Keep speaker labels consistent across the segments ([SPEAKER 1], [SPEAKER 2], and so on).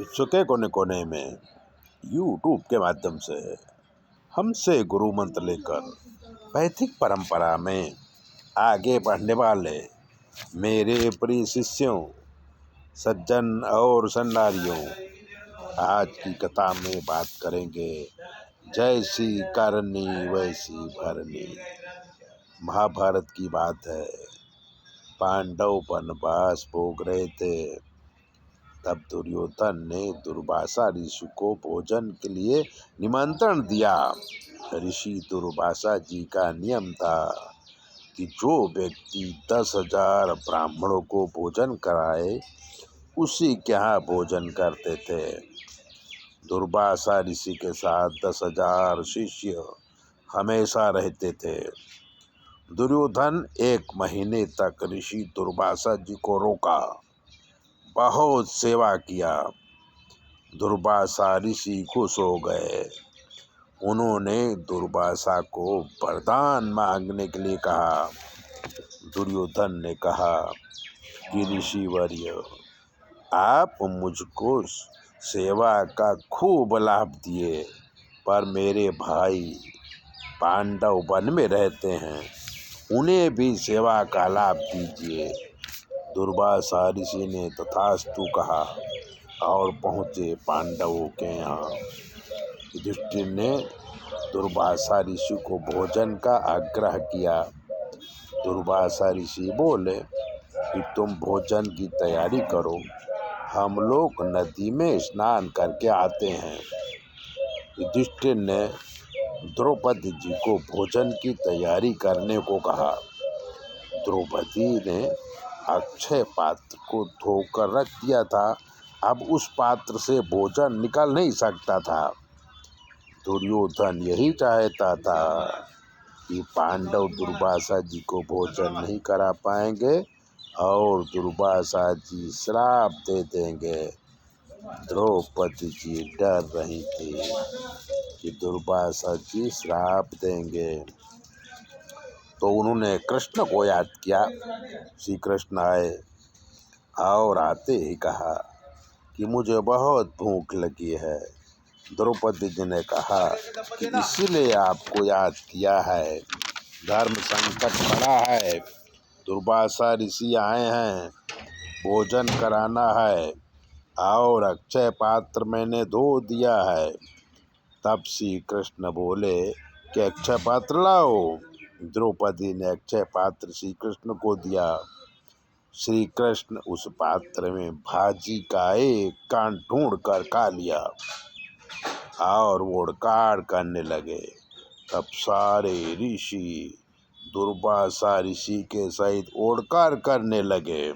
[SPEAKER 1] विश्व के कोने कोने में यूट्यूब के माध्यम से हमसे गुरु मंत्र लेकर वैदिक परंपरा में आगे बढ़ने वाले मेरे प्रिय शिष्यों, सज्जन और सन्नारियों, आज की कथा में बात करेंगे जैसी करनी वैसी भरनी। महाभारत की बात है। पांडव वनवास भोग रहे थे, तब दुर्योधन ने दुर्वासा ऋषि को भोजन के लिए निमंत्रण दिया। ऋषि दुर्वासा जी का नियम था कि जो व्यक्ति 10,000 ब्राह्मणों को भोजन कराए उसी के यहाँ भोजन करते थे। दुर्वासा ऋषि के साथ 10,000 शिष्य हमेशा रहते थे। दुर्योधन 1 महीने तक ऋषि दुर्वासा जी को रोका, बहुत सेवा किया। दुर्वासा ऋषि खुश हो गए। उन्होंने दुर्वासा को वरदान मांगने के लिए कहा। दुर्योधन ने कहा कि ऋषिवर्य, आप मुझको सेवा का खूब लाभ दिए, पर मेरे भाई पांडव वन में रहते हैं, उन्हें भी सेवा का लाभ दीजिए। दुर्वासा ऋषि ने तथास्तु कहा और पहुँचे पांडवों के यहाँ। युधिष्ठिर ने दुर्वासा ऋषि को भोजन का आग्रह किया। दुर्वासा ऋषि बोले कि तुम भोजन की तैयारी करो, हम लोग नदी में स्नान करके आते हैं। युधिष्ठिर ने द्रौपदी जी को भोजन की तैयारी करने को कहा। द्रौपदी ने अक्षय पात्र को धोकर रख दिया था, अब उस पात्र से भोजन निकल नहीं सकता था। दुर्योधन यही चाहता था कि पांडव दुर्वासा जी को भोजन नहीं करा पाएंगे और दुर्वासा जी श्राप दे देंगे। द्रौपदी जी डर रही थी कि दुर्वासा जी श्राप देंगे, तो उन्होंने कृष्ण को याद किया। श्री कृष्ण आए और आते ही कहा कि मुझे बहुत भूख लगी है। द्रौपदी जी ने कहा कि इसीलिए आपको याद किया है, धर्म संकट पड़ा है, दुर्वासा ऋषि आए हैं, भोजन कराना है और अक्षय पात्र मैंने धो दिया है। तब श्री कृष्ण बोले कि अक्षय पात्र लाओ। द्रौपदी ने अक्षय पात्र श्री कृष्ण को दिया। श्री कृष्ण उस पात्र में भाजी का एक कांड ढूंढ कर खा लिया और ओड़कार करने लगे। तब सारे ऋषि दुर्वासा ऋषि के सहित ओड़कार करने लगे,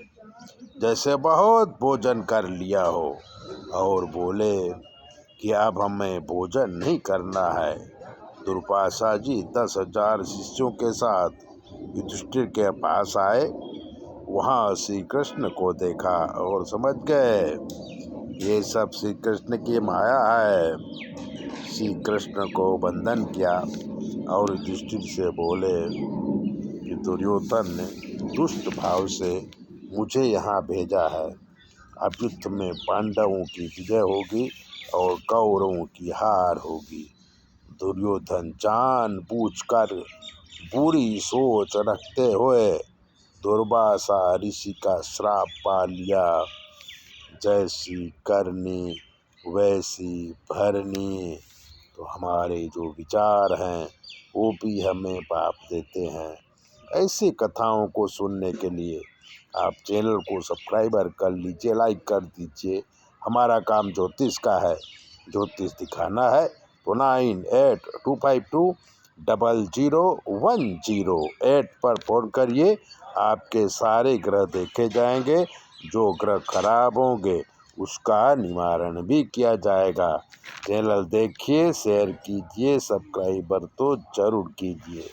[SPEAKER 1] जैसे बहुत भोजन कर लिया हो, और बोले कि अब हमें भोजन नहीं करना है। दुर्वासा जी 10,000 शिष्यों के साथ युधिष्ठिर के पास आए। वहाँ श्री कृष्ण को देखा और समझ गए ये सब श्री कृष्ण की माया है। श्री कृष्ण को वंदन किया और युधिष्ठिर से बोले कि दुर्योधन ने दुष्ट भाव से मुझे यहाँ भेजा है। अब युद्ध में पांडवों की विजय होगी और कौरवों की हार होगी। दुर्योधन जानबूझकर बुरी सोच रखते हुए दुर्वासा ऋषि का श्राप पा लिया। जैसी करनी वैसी भरनी। तो हमारे जो विचार हैं वो भी हमें पाप देते हैं। ऐसी कथाओं को सुनने के लिए आप चैनल को सब्सक्राइबर कर लीजिए, लाइक कर दीजिए। हमारा काम ज्योतिष का है, ज्योतिष दिखाना है। तो 9825200108 पर फ़ोन करिए, आपके सारे ग्रह देखे जाएंगे। जो ग्रह खराब होंगे उसका निवारण भी किया जाएगा। चैनल देखिए, शेयर कीजिए, सब्सक्राइबर तो जरूर कीजिए।